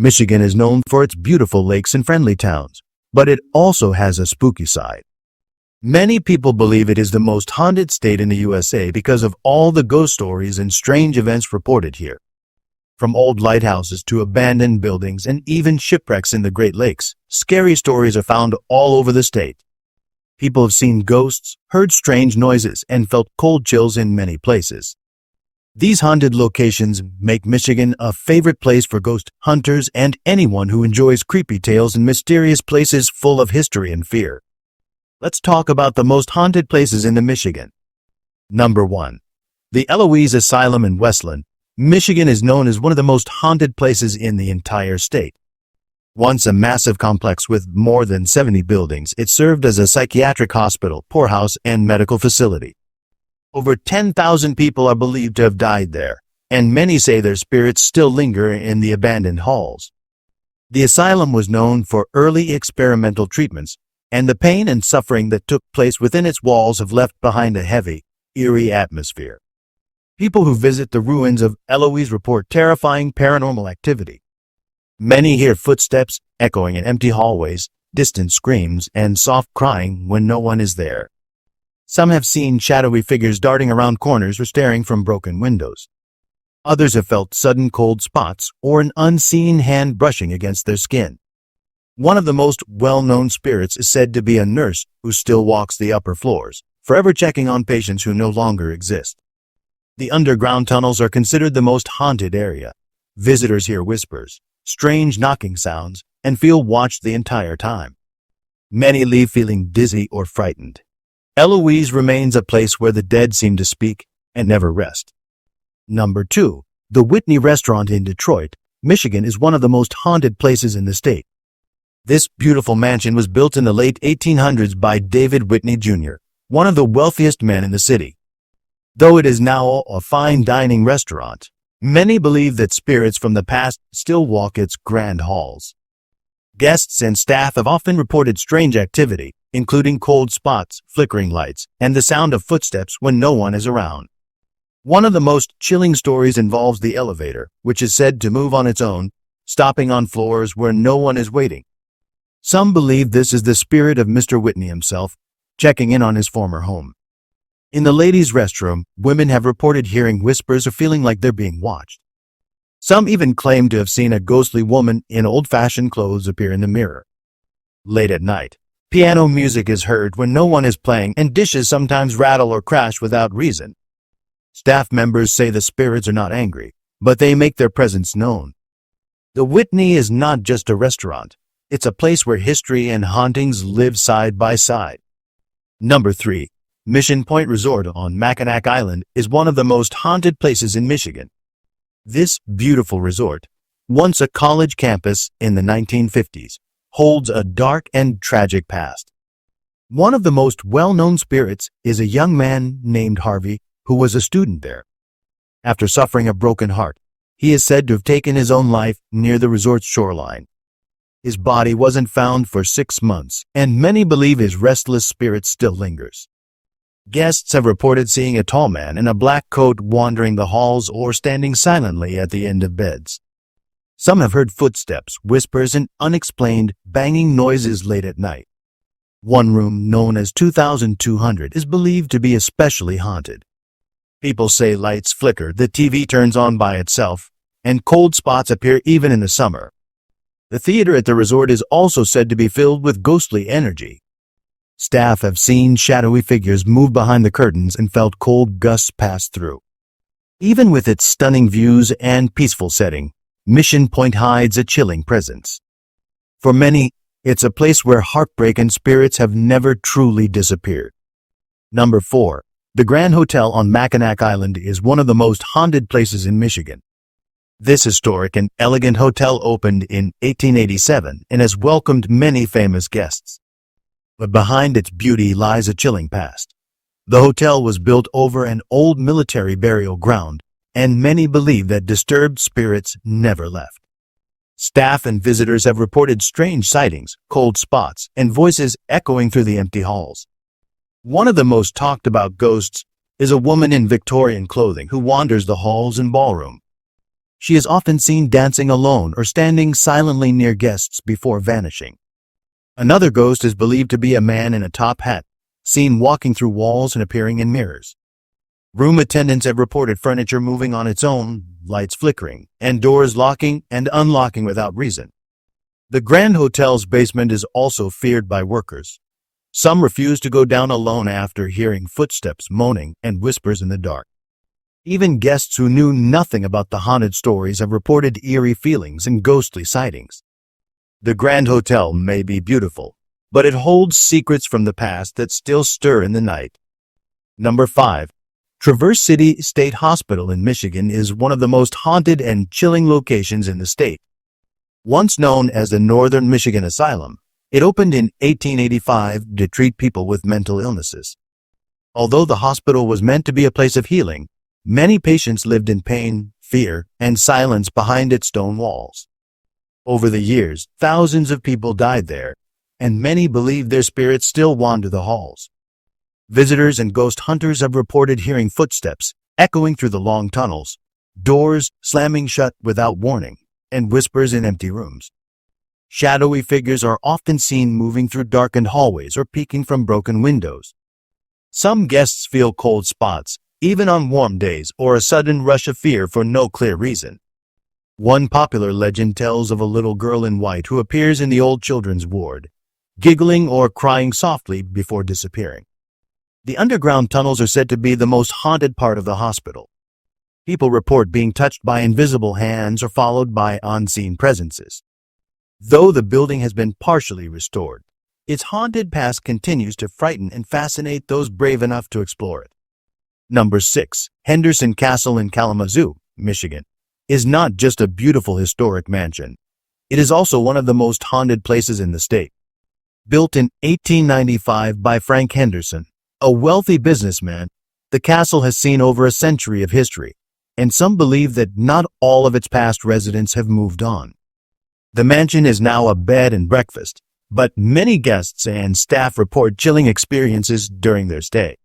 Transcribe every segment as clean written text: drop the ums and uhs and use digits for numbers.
Michigan is known for its beautiful lakes and friendly towns, but it also has a spooky side. Many people believe it is the most haunted state in the USA because of all the ghost stories and strange events reported here. From old lighthouses to abandoned buildings and even shipwrecks in the Great Lakes, scary stories are found all over the state. People have seen ghosts, heard strange noises, and felt cold chills in many places. These haunted locations make Michigan a favorite place for ghost hunters and anyone who enjoys creepy tales and mysterious places full of history and fear. Let's talk about the most haunted places in Michigan. Number 1. The Eloise Asylum in Westland, Michigan is known as one of the most haunted places in the entire state. Once a massive complex with more than 70 buildings, it served as a psychiatric hospital, poorhouse, and medical facility. Over 10,000 people are believed to have died there, and many say their spirits still linger in the abandoned halls. The asylum was known for early experimental treatments, and the pain and suffering that took place within its walls have left behind a heavy, eerie atmosphere. People who visit the ruins of Eloise report terrifying paranormal activity. Many hear footsteps echoing in empty hallways, distant screams, and soft crying when no one is there. Some have seen shadowy figures darting around corners or staring from broken windows. Others have felt sudden cold spots or an unseen hand brushing against their skin. One of the most well-known spirits is said to be a nurse who still walks the upper floors, forever checking on patients who no longer exist. The underground tunnels are considered the most haunted area. Visitors hear whispers, strange knocking sounds, and feel watched the entire time. Many leave feeling dizzy or frightened. Eloise remains a place where the dead seem to speak and never rest. Number 2. The Whitney Restaurant in Detroit, Michigan is one of the most haunted places in the state. This beautiful mansion was built in the late 1800s by David Whitney Jr., one of the wealthiest men in the city. Though it is now a fine dining restaurant, many believe that spirits from the past still walk its grand halls. Guests and staff have often reported strange activity, including cold spots, flickering lights, and the sound of footsteps when no one is around. One of the most chilling stories involves the elevator, which is said to move on its own, stopping on floors where no one is waiting. Some believe this is the spirit of Mr. Whitney himself, checking in on his former home. In the ladies' restroom, women have reported hearing whispers or feeling like they're being watched. Some even claim to have seen a ghostly woman in old-fashioned clothes appear in the mirror. Late at night, piano music is heard when no one is playing, and dishes sometimes rattle or crash without reason. Staff members say the spirits are not angry, but they make their presence known. The Whitney is not just a restaurant. It's a place where history and hauntings live side by side. Number 3. Mission Point Resort on Mackinac Island is one of the most haunted places in Michigan. This beautiful resort, once a college campus in the 1950s, holds a dark and tragic past. One of the most well-known spirits is a young man named Harvey who was a student there. After suffering a broken heart, he is said to have taken his own life near the resort's shoreline. His body wasn't found for 6 months, and many believe his restless spirit still lingers. Guests have reported seeing a tall man in a black coat wandering the halls or standing silently at the end of beds. Some have heard footsteps, whispers, and unexplained banging noises late at night. One room, known as 2200, is believed to be especially haunted. People say lights flicker, the TV turns on by itself, and cold spots appear even in the summer. The theater at the resort is also said to be filled with ghostly energy. Staff have seen shadowy figures move behind the curtains and felt cold gusts pass through. Even with its stunning views and peaceful setting, Mission Point hides a chilling presence. For many, it's a place where heartbreak and spirits have never truly disappeared. Number 4. The Grand Hotel on Mackinac Island is one of the most haunted places in Michigan. This historic and elegant hotel opened in 1887 and has welcomed many famous guests. But behind its beauty lies a chilling past. The hotel was built over an old military burial ground, and many believe that disturbed spirits never left. Staff and visitors have reported strange sightings, cold spots, and voices echoing through the empty halls. One of the most talked about ghosts is a woman in Victorian clothing who wanders the halls and ballroom. She is often seen dancing alone or standing silently near guests before vanishing. Another ghost is believed to be a man in a top hat, seen walking through walls and appearing in mirrors. Room attendants have reported furniture moving on its own, lights flickering, and doors locking and unlocking without reason. The Grand Hotel's basement is also feared by workers. Some refuse to go down alone after hearing footsteps, moaning, and whispers in the dark. Even guests who knew nothing about the haunted stories have reported eerie feelings and ghostly sightings. The Grand Hotel may be beautiful, but it holds secrets from the past that still stir in the night. Number 5. Traverse City State Hospital in Michigan is one of the most haunted and chilling locations in the state. Once known as the Northern Michigan Asylum, it opened in 1885 to treat people with mental illnesses. Although the hospital was meant to be a place of healing, many patients lived in pain, fear, and silence behind its stone walls. Over the years, thousands of people died there, and many believe their spirits still wander the halls. Visitors and ghost hunters have reported hearing footsteps echoing through the long tunnels, doors slamming shut without warning, and whispers in empty rooms. Shadowy figures are often seen moving through darkened hallways or peeking from broken windows. Some guests feel cold spots, even on warm days, or a sudden rush of fear for no clear reason. One popular legend tells of a little girl in white who appears in the old children's ward, giggling or crying softly before disappearing. The underground tunnels are said to be the most haunted part of the hospital. People report being touched by invisible hands or followed by unseen presences. Though the building has been partially restored, its haunted past continues to frighten and fascinate those brave enough to explore it. Number 6. Henderson Castle in Kalamazoo, Michigan, is not just a beautiful historic mansion. It is also one of the most haunted places in the state. Built in 1895 by Frank Henderson, a wealthy businessman, the castle has seen over a century of history, and some believe that not all of its past residents have moved on. The mansion is now a bed and breakfast, but many guests and staff report chilling experiences during their stay.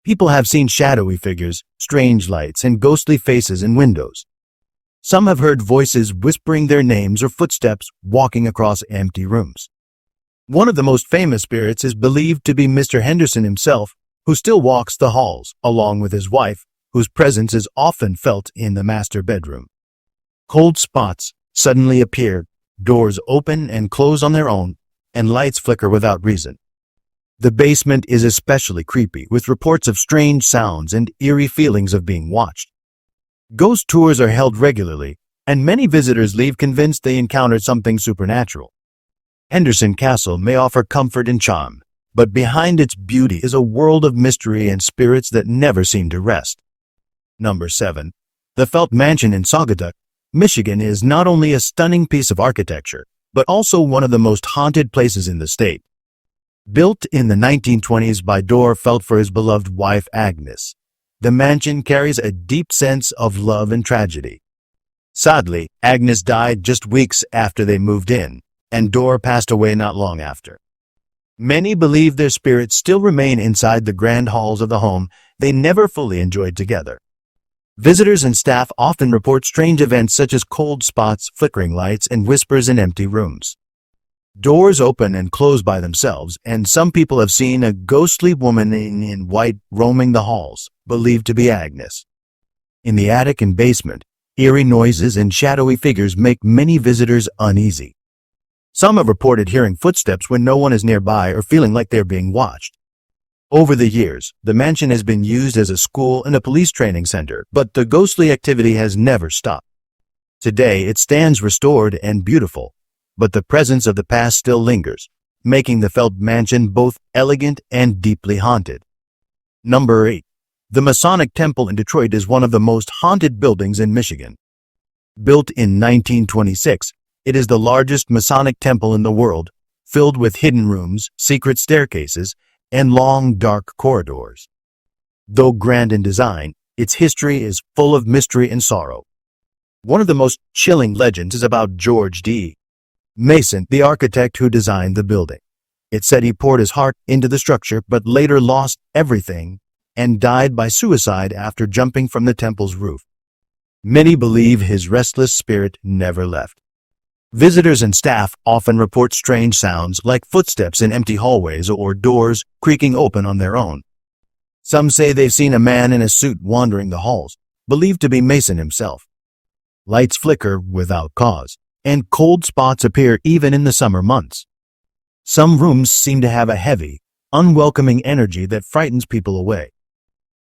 People have seen shadowy figures, strange lights, and ghostly faces in windows. Some have heard voices whispering their names or footsteps walking across empty rooms. One of the most famous spirits is believed to be Mr. Henderson himself, who still walks the halls, along with his wife, whose presence is often felt in the master bedroom. Cold spots suddenly appear, doors open and close on their own, and lights flicker without reason. The basement is especially creepy, with reports of strange sounds and eerie feelings of being watched. Ghost tours are held regularly, and many visitors leave convinced they encountered something supernatural. Henderson Castle may offer comfort and charm, but behind its beauty is a world of mystery and spirits that never seem to rest. Number 7. The Felt Mansion in Saugatuck, Michigan is not only a stunning piece of architecture, but also one of the most haunted places in the state. Built in the 1920s by Dorr Felt for his beloved wife Agnes, the mansion carries a deep sense of love and tragedy. Sadly, Agnes died just weeks after they moved in, and Dorr passed away not long after. Many believe their spirits still remain inside the grand halls of the home they never fully enjoyed together. Visitors and staff often report strange events such as cold spots, flickering lights, and whispers in empty rooms. Doors open and close by themselves, and some people have seen a ghostly woman in white roaming the halls, believed to be Agnes. In the attic and basement, eerie noises and shadowy figures make many visitors uneasy. Some have reported hearing footsteps when no one is nearby or feeling like they're being watched. Over the years, the mansion has been used as a school and a police training center, but the ghostly activity has never stopped. Today, it stands restored and beautiful, but the presence of the past still lingers, making the Felt Mansion both elegant and deeply haunted. Number 8. The Masonic Temple in Detroit is one of the most haunted buildings in Michigan. Built in 1926, it is the largest Masonic temple in the world, filled with hidden rooms, secret staircases, and long, dark corridors. Though grand in design, its history is full of mystery and sorrow. One of the most chilling legends is about George D. Mason, the architect who designed the building. It's said he poured his heart into the structure but later lost everything and died by suicide after jumping from the temple's roof. Many believe his restless spirit never left. Visitors and staff often report strange sounds like footsteps in empty hallways or doors creaking open on their own. Some say they've seen a man in a suit wandering the halls, believed to be Mason himself. Lights flicker without cause, and cold spots appear even in the summer months. Some rooms seem to have a heavy, unwelcoming energy that frightens people away.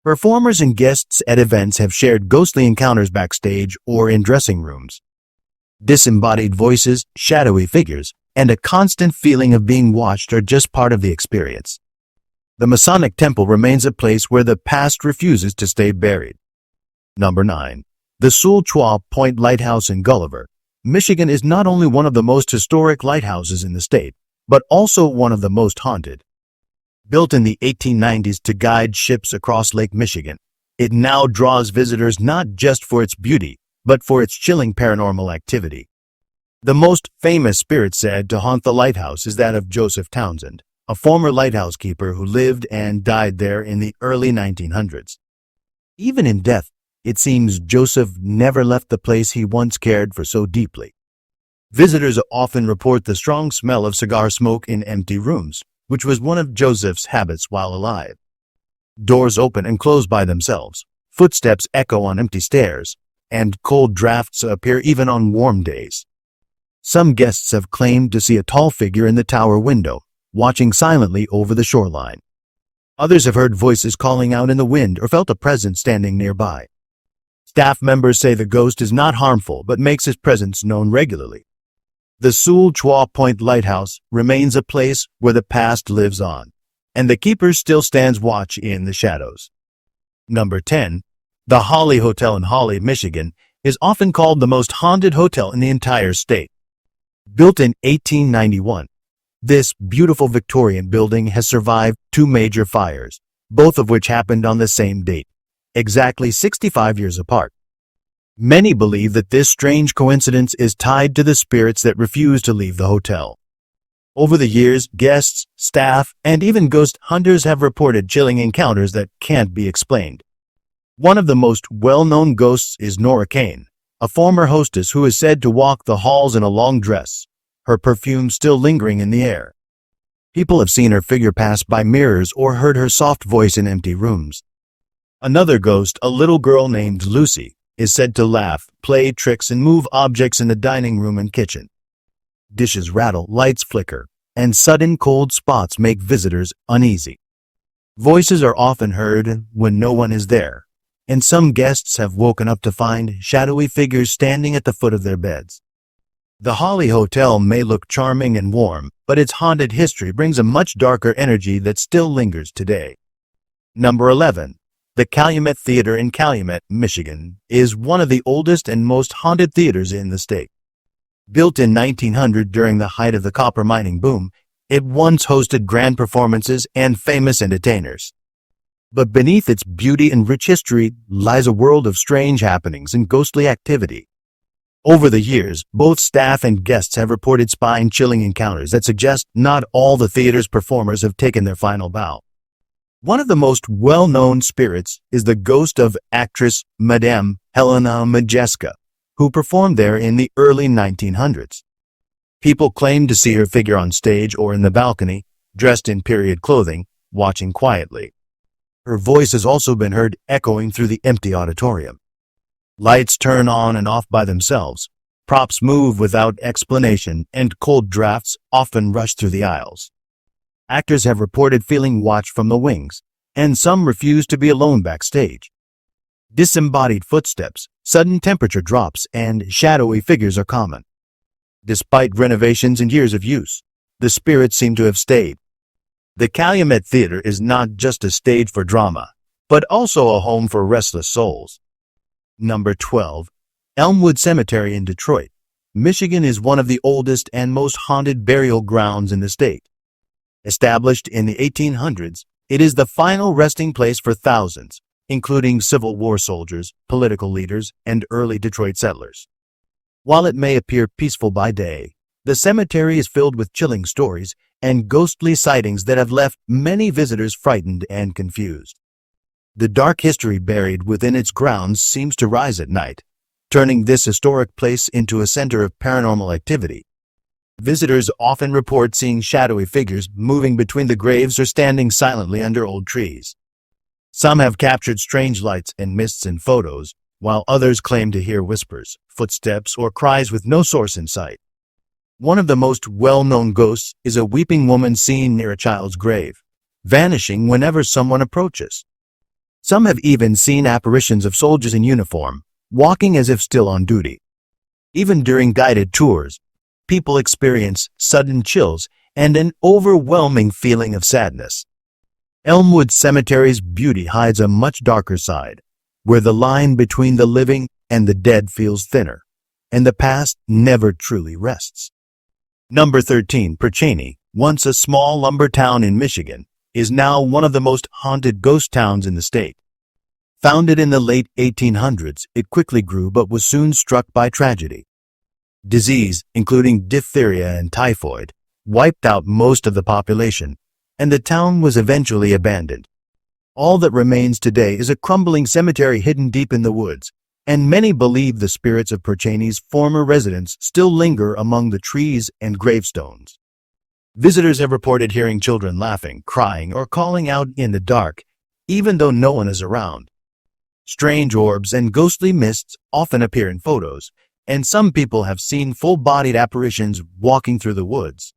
Performers and guests at events have shared ghostly encounters backstage or in dressing rooms. Disembodied voices, shadowy figures, and a constant feeling of being watched are just part of the experience. The Masonic Temple remains a place where the past refuses to stay buried. Number 9. The Sewell Point Lighthouse in Gulliver, Michigan is not only one of the most historic lighthouses in the state, but also one of the most haunted. Built in the 1890s to guide ships across Lake Michigan, it now draws visitors not just for its beauty, but for its chilling paranormal activity. The most famous spirit said to haunt the lighthouse is that of Joseph Townsend, a former lighthouse keeper who lived and died there in the early 1900s. Even in death, it seems Joseph never left the place he once cared for so deeply. Visitors often report the strong smell of cigar smoke in empty rooms, which was one of Joseph's habits while alive. Doors open and close by themselves, footsteps echo on empty stairs, and cold drafts appear even on warm days. Some guests have claimed to see a tall figure in the tower window, watching silently over the shoreline. Others have heard voices calling out in the wind or felt a presence standing nearby. Staff members say the ghost is not harmful but makes his presence known regularly. The Sewell Point Lighthouse remains a place where the past lives on, and the keeper still stands watch in the shadows. Number 10. The Holly Hotel in Holly, Michigan, is often called the most haunted hotel in the entire state. Built in 1891, this beautiful Victorian building has survived 2 major fires, both of which happened on the same date, exactly 65 years apart. Many believe that this strange coincidence is tied to the spirits that refuse to leave the hotel. Over the years, guests, staff, and even ghost hunters have reported chilling encounters that can't be explained. One of the most well-known ghosts is Nora Kane, a former hostess who is said to walk the halls in a long dress, her perfume still lingering in the air. People have seen her figure pass by mirrors or heard her soft voice in empty rooms. Another ghost, a little girl named Lucy, is said to laugh, play tricks, and move objects in the dining room and kitchen. Dishes rattle, lights flicker, and sudden cold spots make visitors uneasy. Voices are often heard when no one is there, and some guests have woken up to find shadowy figures standing at the foot of their beds. The Holly Hotel may look charming and warm, but its haunted history brings a much darker energy that still lingers today. Number 11. The Calumet Theater in Calumet, Michigan, is one of the oldest and most haunted theaters in the state. Built in 1900 during the height of the copper mining boom, it once hosted grand performances and famous entertainers. But beneath its beauty and rich history lies a world of strange happenings and ghostly activity. Over the years, both staff and guests have reported spine-chilling encounters that suggest not all the theater's performers have taken their final bow. One of the most well-known spirits is the ghost of actress Madame Helena Modjeska, who performed there in the early 1900s. People claim to see her figure on stage or in the balcony, dressed in period clothing, watching quietly. Her voice has also been heard echoing through the empty auditorium. Lights turn on and off by themselves, props move without explanation, and cold drafts often rush through the aisles. Actors have reported feeling watched from the wings, and some refuse to be alone backstage. Disembodied footsteps, sudden temperature drops, and shadowy figures are common. Despite renovations and years of use, the spirits seem to have stayed. The Calumet Theater is not just a stage for drama, but also a home for restless souls. Number 12. Elmwood Cemetery in Detroit, Michigan is one of the oldest and most haunted burial grounds in the state. Established in the 1800s, it is the final resting place for thousands, including Civil War soldiers, political leaders, and early Detroit settlers. While it may appear peaceful by day, the cemetery is filled with chilling stories and ghostly sightings that have left many visitors frightened and confused. The dark history buried within its grounds seems to rise at night, turning this historic place into a center of paranormal activity. Visitors often report seeing shadowy figures moving between the graves or standing silently under old trees. Some have captured strange lights and mists in photos, while others claim to hear whispers, footsteps, or cries with no source in sight. One of the most well-known ghosts is a weeping woman seen near a child's grave, vanishing whenever someone approaches. Some have even seen apparitions of soldiers in uniform, walking as if still on duty. Even during guided tours, people experience sudden chills and an overwhelming feeling of sadness. Elmwood Cemetery's beauty hides a much darker side, where the line between the living and the dead feels thinner, and the past never truly rests. Number 13. Pere Cheney, once a small lumber town in Michigan, is now one of the most haunted ghost towns in the state. Founded in the late 1800s, it quickly grew but was soon struck by tragedy. Disease, including diphtheria and typhoid, wiped out most of the population, and the town was eventually abandoned. All that remains today is a crumbling cemetery hidden deep in the woods, and many believe the spirits of Pere Cheney's former residents still linger among the trees and gravestones. Visitors have reported hearing children laughing, crying, or calling out in the dark, even though no one is around. Strange orbs and ghostly mists often appear in photos, and some people have seen full-bodied apparitions walking through the woods.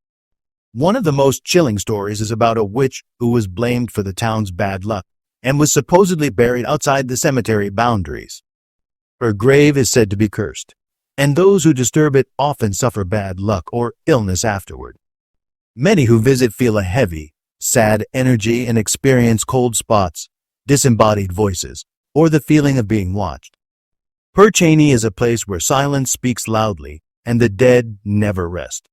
One of the most chilling stories is about a witch who was blamed for the town's bad luck and was supposedly buried outside the cemetery boundaries. Her grave is said to be cursed, and those who disturb it often suffer bad luck or illness afterward. Many who visit feel a heavy, sad energy and experience cold spots, disembodied voices, or the feeling of being watched. Pere Cheney is a place where silence speaks loudly and the dead never rest.